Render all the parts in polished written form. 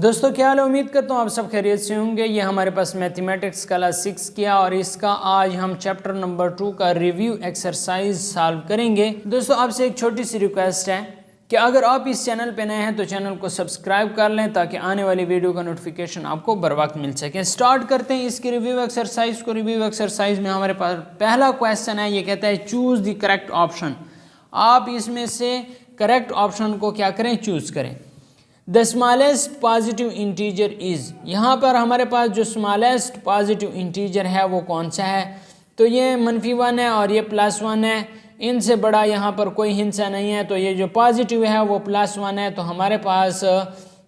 दोस्तों क्या हाल है, उम्मीद करता हूँ आप सब खैरियत से होंगे। ये हमारे पास मैथमेटिक्स क्लास 6 किया और इसका आज हम चैप्टर नंबर 2 का रिव्यू एक्सरसाइज सॉल्व करेंगे। दोस्तों आपसे एक छोटी सी रिक्वेस्ट है कि अगर आप इस चैनल पे नए हैं तो चैनल को सब्सक्राइब कर लें ताकि आने वाली वीडियो का नोटिफिकेशन आपको बर वक्त मिल सके। स्टार्ट करते हैं इसकी रिव्यू एक्सरसाइज को। रिव्यू एक्सरसाइज में हमारे पास पहला क्वेश्चन है, ये कहता है चूज़ द करेक्ट ऑप्शन। आप इसमें से करेक्ट ऑप्शन को क्या करें, चूज़ करें। The smallest positive integer is, यहाँ पर हमारे पास जो स्मॉलेस्ट पॉजिटिव इंटीजर है वो कौन सा है, तो ये -1 है और ये +1 है। इनसे बड़ा यहाँ पर कोई हिस्सा नहीं है, तो ये जो पॉजिटिव है वो +1 है। तो हमारे पास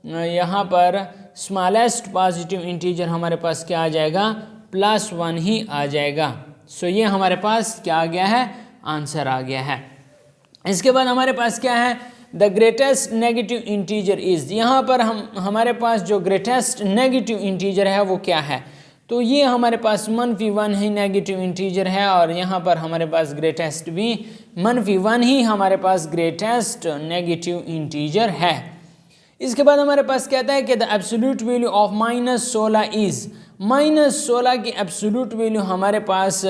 यहाँ पर स्मॉलेस्ट पॉजिटिव इंटीजर हमारे पास क्या आ जाएगा, +1 ही आ जाएगा। सो ये हमारे पास क्या आ गया है, आंसर आ गया है। इसके बाद हमारे पास क्या है, the greatest negative integer is, यहाँ पर हमारे पास जो ग्रेटेस्ट नेगेटिव इंटीजर है वो क्या है, तो ये हमारे पास -1 ही नेगेटिव इंटीजर है और यहाँ पर हमारे पास ग्रेटेस्ट भी -1 ही हमारे पास ग्रेटेस्ट नेगेटिव इंटीजर है। इसके बाद हमारे पास कहता है कि the absolute value of -16 is, -16 की एब्सोल्यूट वैल्यू हमारे पास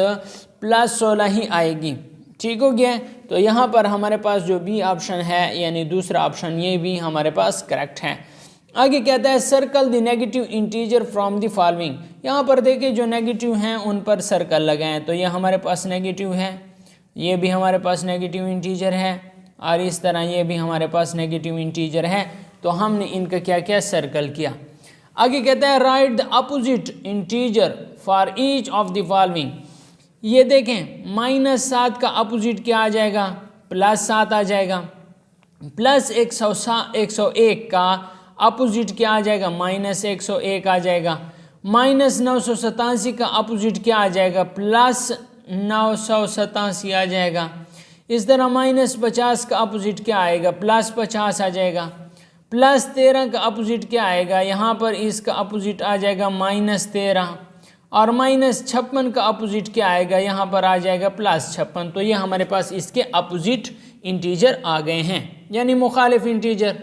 +16 ही आएगी। ठीक हो गया। तो यहाँ पर हमारे पास जो बी ऑप्शन है यानी दूसरा ऑप्शन, ये भी हमारे पास करेक्ट है। आगे कहता है circle the negative integer from the following, यहाँ पर देखिए जो नेगेटिव हैं उन पर सर्कल लगाएं। तो ये हमारे पास नेगेटिव है, ये भी हमारे पास नेगेटिव इंटीजर है और इस तरह ये भी हमारे पास नेगेटिव इंटीजर है। तो हमने इनका क्या किया, सर्कल किया। आगे कहता है right the opposite integer for each of the following, ये देखें -7 का अपोजिट क्या आ जाएगा, +7 आ जाएगा। +101 का अपोजिट क्या आ जाएगा, -101 आ जाएगा। -987 का अपोजिट क्या आ जाएगा, +987 आ जाएगा। इस तरह -50 का अपोजिट क्या आएगा, +50 आ जाएगा। +13 का अपोजिट क्या आएगा, यहाँ पर इसका अपोजिट आ जाएगा -13 और -56 का अपोजिट क्या आएगा, यहाँ पर आ जाएगा +56। तो ये हमारे पास इसके अपोजिट इंटीजर आ गए हैं, यानी मुखालिफ इंटीजर।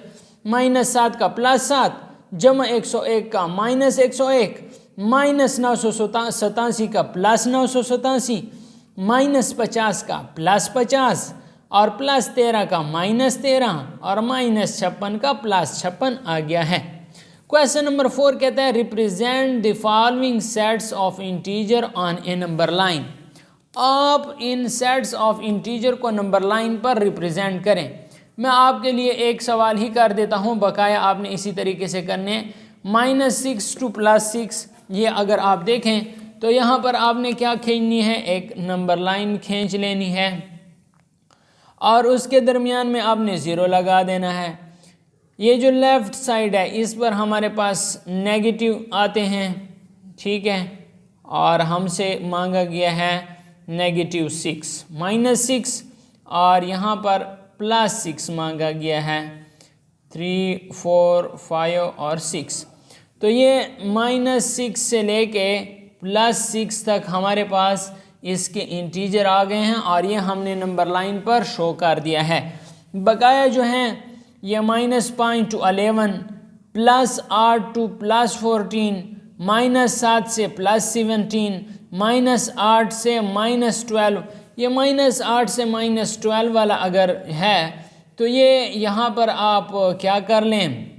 -7 का +7 जमा 101 का -101, -987 का +987, -50 का +50 और +13 का -13 और -56 का +56 आ गया है। क्वेश्चन नंबर 4 कहता है represent the following sets of integer on A number line. आप इन सेट्स ऑफ इंटीजर को नंबर लाइन पर रिप्रेजेंट करें। मैं आपके लिए एक सवाल ही कर देता हूं, बकाया आपने इसी तरीके से करने। -6 to +6, ये अगर आप देखें तो यहाँ पर आपने क्या खींचनी है, एक नंबर लाइन खींच लेनी है और उसके दरमियान में आपने 0 लगा देना है। ये जो लेफ़्ट साइड है इस पर हमारे पास नेगेटिव आते हैं, ठीक है, और हमसे मांगा गया है -6, -6 और यहाँ पर +6 मांगा गया है, 3, 4, 5 और 6। तो ये -6 से लेके +6 तक हमारे पास इसके इंटीजर आ गए हैं और ये हमने नंबर लाइन पर शो कर दिया है। बकाया जो हैं ये -5 to 11, +8 to +14, -7 से +17, -8 से -12, ये -8 से -12 वाला अगर है तो ये यहाँ पर आप क्या कर लें,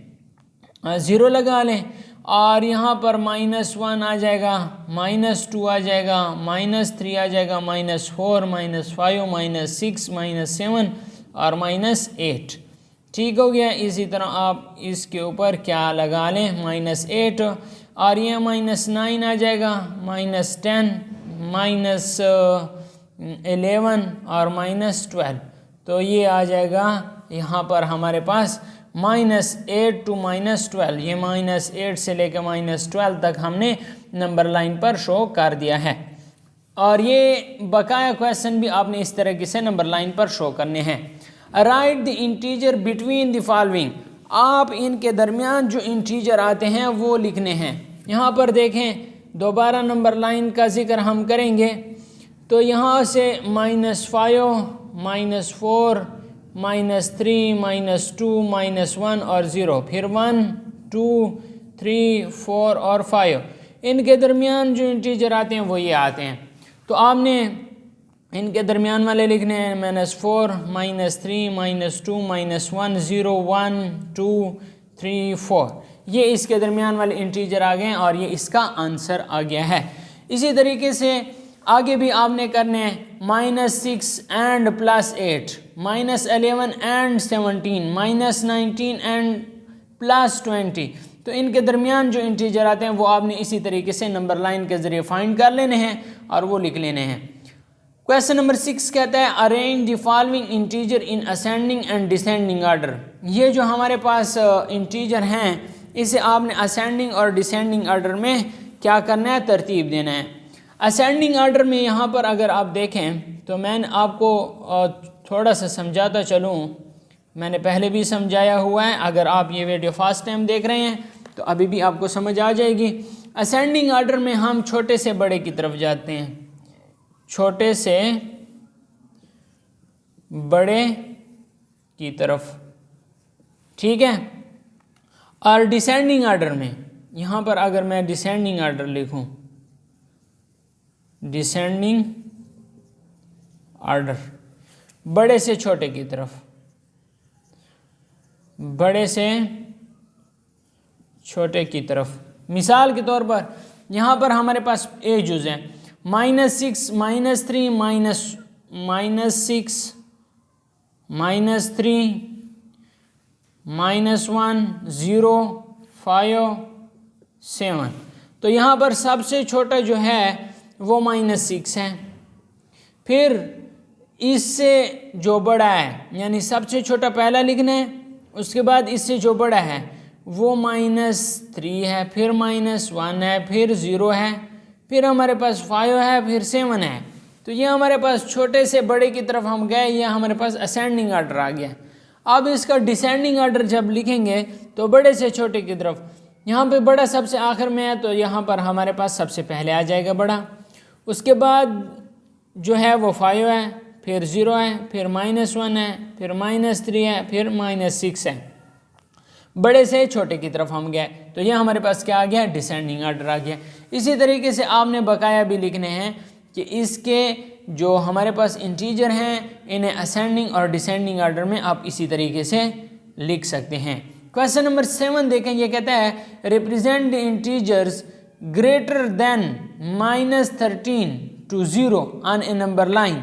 0 लगा लें और यहाँ पर -1 आ जाएगा, -2 आ जाएगा, -3 आ जाएगा, -4, -5, -6, -7 और -8। ठीक हो गया। इसी तरह आप इसके ऊपर क्या लगा लें, -8 और ये -9 आ जाएगा, -10, -11 और -12। तो ये आ जाएगा यहाँ पर हमारे पास -8 to -12, ये -8 से लेकर -12 तक हमने नंबर लाइन पर शो कर दिया है। और ये बकाया क्वेश्चन भी आपने इस तरीके से नंबर लाइन पर शो करने हैं। Right the integer between the following, आप इनके दरमियान जो इंटीजर आते हैं वो लिखने हैं। यहाँ पर देखें दोबारा नंबर लाइन का जिक्र हम करेंगे तो यहाँ से -5, -4, -3, -2, -1 और 0, फिर 1, 2, 3, 4 और 5, इनके दरमियान जो इंटीजर आते हैं वो ये आते हैं। तो आपने इनके दरमियान वाले लिखने हैं -4, -3, -2, -1, 0, 1, 2, 3, 4, ये इसके दरमियान वाले इंटीजर आ गए हैं और ये इसका आंसर आ गया है। इसी तरीके से आगे भी आपने करने हैं -6 एंड +8, -11 एंड 17, -19 एंड +20। तो इनके दरमियान जो इंटीजर आते हैं वो आपने इसी तरीके से नंबर लाइन के ज़रिए फाइंड कर लेने हैं और वो लिख लेने हैं। क्वेश्चन नंबर 6 कहता है arrange the following integer in ascending and descending order. ये जो हमारे पास इंटीजर हैं इसे आपने असेंडिंग और डिसेंडिंग ऑर्डर में क्या करना है, तरतीब देना है। असेंडिंग ऑर्डर में यहाँ पर अगर आप देखें तो मैंने आपको थोड़ा सा समझाता चलूँ, मैंने पहले भी समझाया हुआ है। अगर आप ये वीडियो फर्स्ट टाइम देख रहे हैं तो अभी भी आपको समझ आ जाएगी। असेंडिंग ऑर्डर में हम छोटे से बड़े की तरफ जाते हैं, छोटे से बड़े की तरफ, ठीक है। और डिसेंडिंग ऑर्डर में यहाँ पर अगर मैं डिसेंडिंग ऑर्डर लिखूँ, डिसेंडिंग ऑर्डर बड़े से छोटे की तरफ, बड़े से छोटे की तरफ। मिसाल के तौर पर यहाँ पर हमारे पास एजेस हैं -6, -3, -6, -3, -1, 0, 5, 7। तो यहाँ पर सबसे छोटा जो है वो -6 है। फिर इससे जो बड़ा है, यानी सबसे छोटा पहला लिखना है, उसके बाद इससे जो बड़ा है वो -3 है, फिर -1 है, फिर 0 है, फिर हमारे पास 5 है, फिर 7 है। तो ये हमारे पास छोटे से बड़े की तरफ हम गए, ये हमारे पास असेंडिंग ऑर्डर आ गया। अब इसका डिसेंडिंग ऑर्डर जब लिखेंगे तो बड़े से छोटे की तरफ, यहाँ पे बड़ा सबसे आखिर में है तो यहाँ पर हमारे पास सबसे पहले आ जाएगा बड़ा। उसके बाद जो है वो 5 है, फिर 0 है, फिर -1 है, फिर -3 है, फिर -6 है। बड़े से छोटे की तरफ हम गए तो ये हमारे पास क्या आ गया, डिसेंडिंग ऑर्डर आ गया। इसी तरीके से आपने बकाया भी लिखने हैं कि इसके जो हमारे पास इंटीजर हैं इन्हें असेंडिंग और डिसेंडिंग ऑर्डर में आप इसी तरीके से लिख सकते हैं। क्वेश्चन नंबर 7 देखें, ये कहता है represent the integers greater than -13 to 0 on A number line.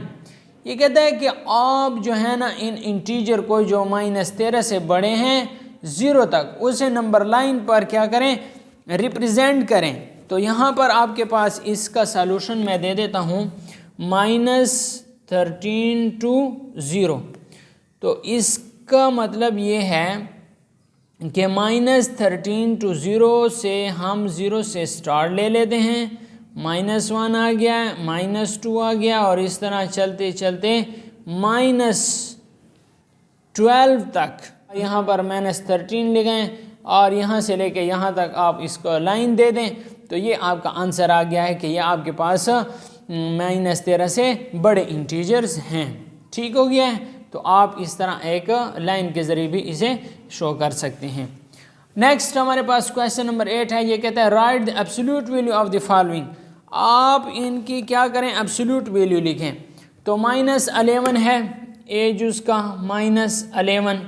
ये कहता है कि आप जो है ना इन इंटीजर को जो -13 से बड़े हैं 0 तक, उसे नंबर लाइन पर क्या करें, रिप्रेजेंट करें। तो यहाँ पर आपके पास इसका सॉल्यूशन मैं दे देता हूँ -13 to 0। तो इसका मतलब ये है कि -13 to 0 से हम 0 से स्टार्ट ले लेते हैं, -1 आ गया, -2 आ गया और इस तरह चलते चलते -12 तक यहाँ पर -13 लिखें और यहाँ से लेके यहाँ तक आप इसको लाइन दे दें तो ये आपका आंसर आ गया है कि ये आपके पास -13 से बड़े इंटीजर्स हैं। ठीक हो गया है। तो आप इस तरह एक लाइन के ज़रिए भी इसे शो कर सकते हैं। नेक्स्ट हमारे पास क्वेश्चन नंबर 8 है। ये कहता है right the absolute value of the following. आप इनकी क्या करें, एब्सोल्यूट वैल्यू लिखें। तो -11 है एज उसका -11,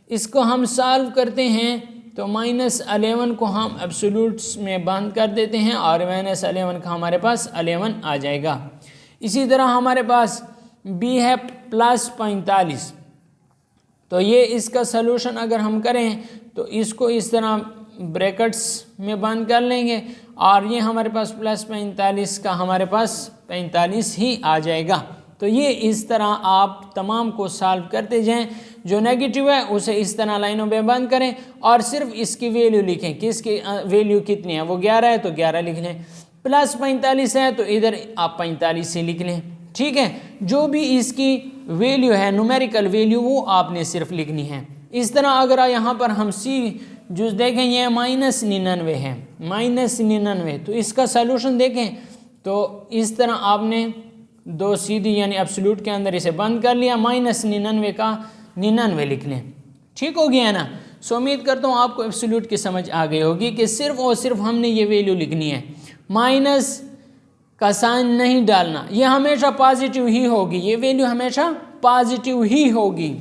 इसको हम सॉल्व करते हैं तो -11 को हम एब्सोल्यूट्स में बंद कर देते हैं और -11 का हमारे पास 11 आ जाएगा। इसी तरह हमारे पास b है +45। तो ये इसका सलूशन अगर हम करें तो इसको इस तरह ब्रैकेट्स में बंद कर लेंगे और ये हमारे पास +45 का हमारे पास 45 ही आ जाएगा। तो ये इस तरह आप तमाम को सॉल्व करते जाएं। जो नेगेटिव है उसे इस तरह लाइनों में बंद करें और सिर्फ इसकी वैल्यू लिखें कि इसकी वैल्यू कितनी है। वो 11 है तो 11 लिख लें, +45 है तो इधर आप 45 ही लिख लें। ठीक है, जो भी इसकी वैल्यू है न्यूमेरिकल वैल्यू वो आपने सिर्फ लिखनी है। इस तरह अगर यहाँ पर हम सी जो देखें ये -99 है, -99, तो इसका सलूशन देखें तो इस तरह आपने दो सीधी यानी एब्सोल्यूट के अंदर इसे बंद कर लिया, -99 का 99 लिख लें। ठीक हो गया ना। सो उम्मीद करता हूँ आपको एब्सोल्यूट की समझ आ गई होगी कि सिर्फ और सिर्फ हमने ये वैल्यू लिखनी है, माइनस का साइन नहीं डालना, ये हमेशा पॉजिटिव ही होगी, ये वैल्यू हमेशा पॉजिटिव ही होगी।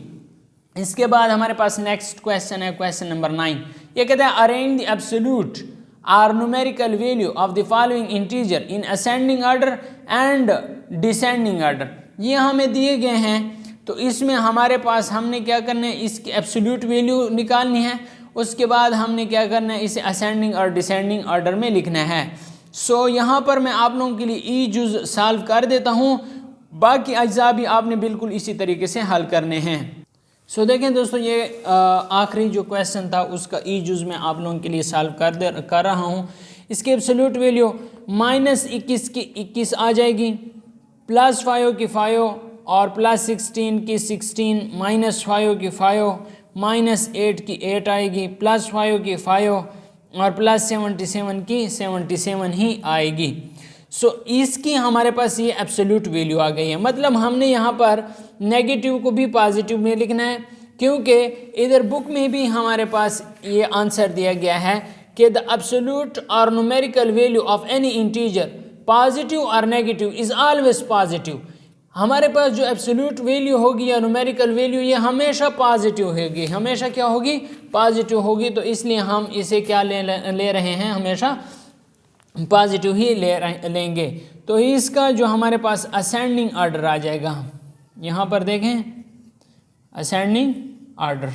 इसके बाद हमारे पास नेक्स्ट क्वेश्चन है, क्वेश्चन नंबर 9। ये कहते हैं arrange the absolute or numerical value of the following integer in ascending order and descending order. ये हमें दिए गए हैं, तो इसमें हमारे पास हमने क्या करना है, इसकी एब्सोल्यूट वैल्यू निकालनी है। उसके बाद हमने क्या करना है, इसे असेंडिंग और डिसेंडिंग ऑर्डर में लिखना है। सो यहाँ पर मैं आप लोगों के लिए ई जुज सॉल्व कर देता हूँ, बाकी अज्जा भी आपने बिल्कुल इसी तरीके से हल करने हैं। सो देखें दोस्तों, ये आखिरी जो क्वेश्चन था उसका ई जुज मैं आप लोगों के लिए सॉल्व कर रहा हूँ। इसकी एब्सोल्यूट वैल्यू -21 की 21 आ जाएगी, +5 की 5 और +16 की 16, -5 की 5, -8 की 8 आएगी, +5 की 5 और +77 की 77 ही आएगी। सो इसकी हमारे पास ये एब्सोल्यूट वैल्यू आ गई है। मतलब हमने यहाँ पर नेगेटिव को भी पॉजिटिव में लिखना है, क्योंकि इधर बुक में भी हमारे पास ये आंसर दिया गया है कि द एब्सोल्यूट और numerical value of any integer positive और नेगेटिव इज़ ऑलवेज पॉजिटिव। हमारे पास जो एब्सोल्यूट वैल्यू होगी या न्यूमेरिकल वैल्यू, ये हमेशा पॉजिटिव होगी, हमेशा क्या होगी, पॉजिटिव होगी। तो इसलिए हम इसे क्या ले रहे हैं, हमेशा पॉजिटिव ही लेंगे। तो इसका जो हमारे पास असेंडिंग ऑर्डर आ जाएगा, यहाँ पर देखें असेंडिंग ऑर्डर।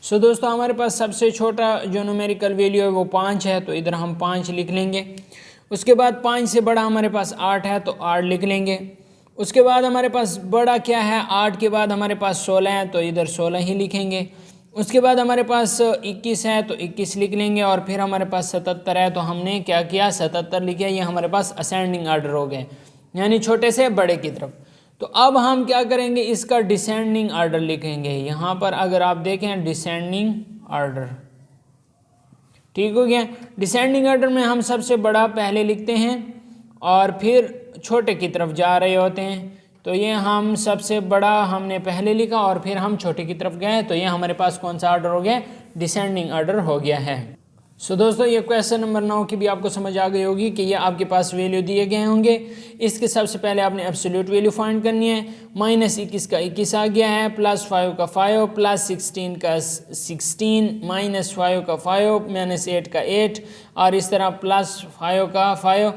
सो दोस्तों, हमारे पास सबसे छोटा जो न्यूमेरिकल वैल्यू है वो 5 है, तो इधर हम 5 लिख लेंगे। उसके बाद 5 से बड़ा हमारे पास 8 है, तो 8 लिख लेंगे। उसके बाद हमारे पास बड़ा क्या है, 8 के बाद हमारे पास 16 है, तो इधर 16 ही लिखेंगे। उसके बाद हमारे पास 21 है, तो 21 लिख लेंगे। और फिर हमारे पास 77 है, तो हमने क्या किया, 77 लिखे। ये हमारे पास असेंडिंग ऑर्डर हो गए, यानी छोटे से बड़े की तरफ। तो अब हम क्या करेंगे, इसका डिसेंडिंग ऑर्डर लिखेंगे। यहाँ पर अगर आप देखें डिसेंडिंग ऑर्डर, ठीक हो गया। डिसेंडिंग ऑर्डर में हम सबसे बड़ा पहले लिखते हैं और फिर छोटे की तरफ जा रहे होते हैं। तो ये हम सबसे बड़ा हमने पहले लिखा और फिर हम छोटे की तरफ गए, तो ये हमारे पास कौन सा ऑर्डर हो गया, डिसेंडिंग ऑर्डर हो गया है। सो दोस्तों, ये क्वेश्चन नंबर 9 की भी आपको समझ आ गई होगी कि ये आपके पास वैल्यू दिए गए होंगे। इसके सबसे पहले आपने एब्सोल्यूट वैल्यू फाइंड करनी है। -21 का 21 आ गया है, +5 का 5, +16 का 16, -5 का 5, -8 का 8 और इस तरह +5 का 5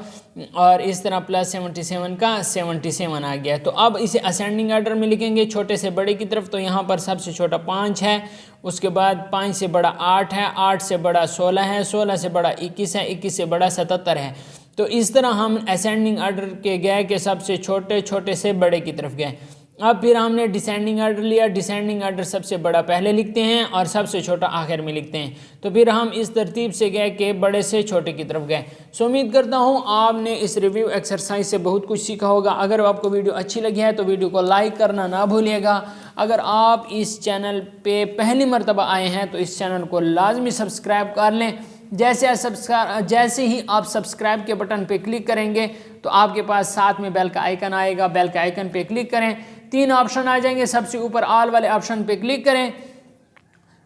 और इस तरह +77 का 77 आ गया। तो अब इसे असेंडिंग ऑर्डर में लिखेंगे, छोटे से बड़े की तरफ। तो यहाँ पर सबसे छोटा 5 है, उसके बाद 5 से बड़ा 8 है, 8 से बड़ा 16 है, 16 से बड़ा 21 है, 21 से बड़ा 77 है। तो इस तरह हम असेंडिंग ऑर्डर के गए कि सबसे छोटे छोटे से बड़े की तरफ गए। अब फिर हमने डिसेंडिंग ऑर्डर लिया। डिसेंडिंग ऑर्डर सबसे बड़ा पहले लिखते हैं और सबसे छोटा आखिर में लिखते हैं। तो फिर हम इस तरतीब से गए कि बड़े से छोटे की तरफ गए। सो उम्मीद करता हूँ आपने इस रिव्यू एक्सरसाइज से बहुत कुछ सीखा होगा। अगर आपको वीडियो अच्छी लगी है तो वीडियो को लाइक करना ना भूलिएगा। अगर आप इस चैनल पे पहली मरतबा आए हैं तो इस चैनल को लाजमी सब्सक्राइब कर लें। जैसे ही आप सब्सक्राइब के बटन पे क्लिक करेंगे तो आपके पास साथ में बेल का आइकन आएगा, बेल के आइकन पे क्लिक करें, 3 ऑप्शन आ जाएंगे, सबसे ऊपर ऑल वाले ऑप्शन पे क्लिक करें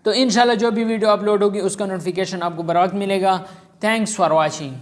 तो इंशाल्लाह जो भी वीडियो अपलोड होगी उसका नोटिफिकेशन आपको बर वक्त मिलेगा। Thanks for watching.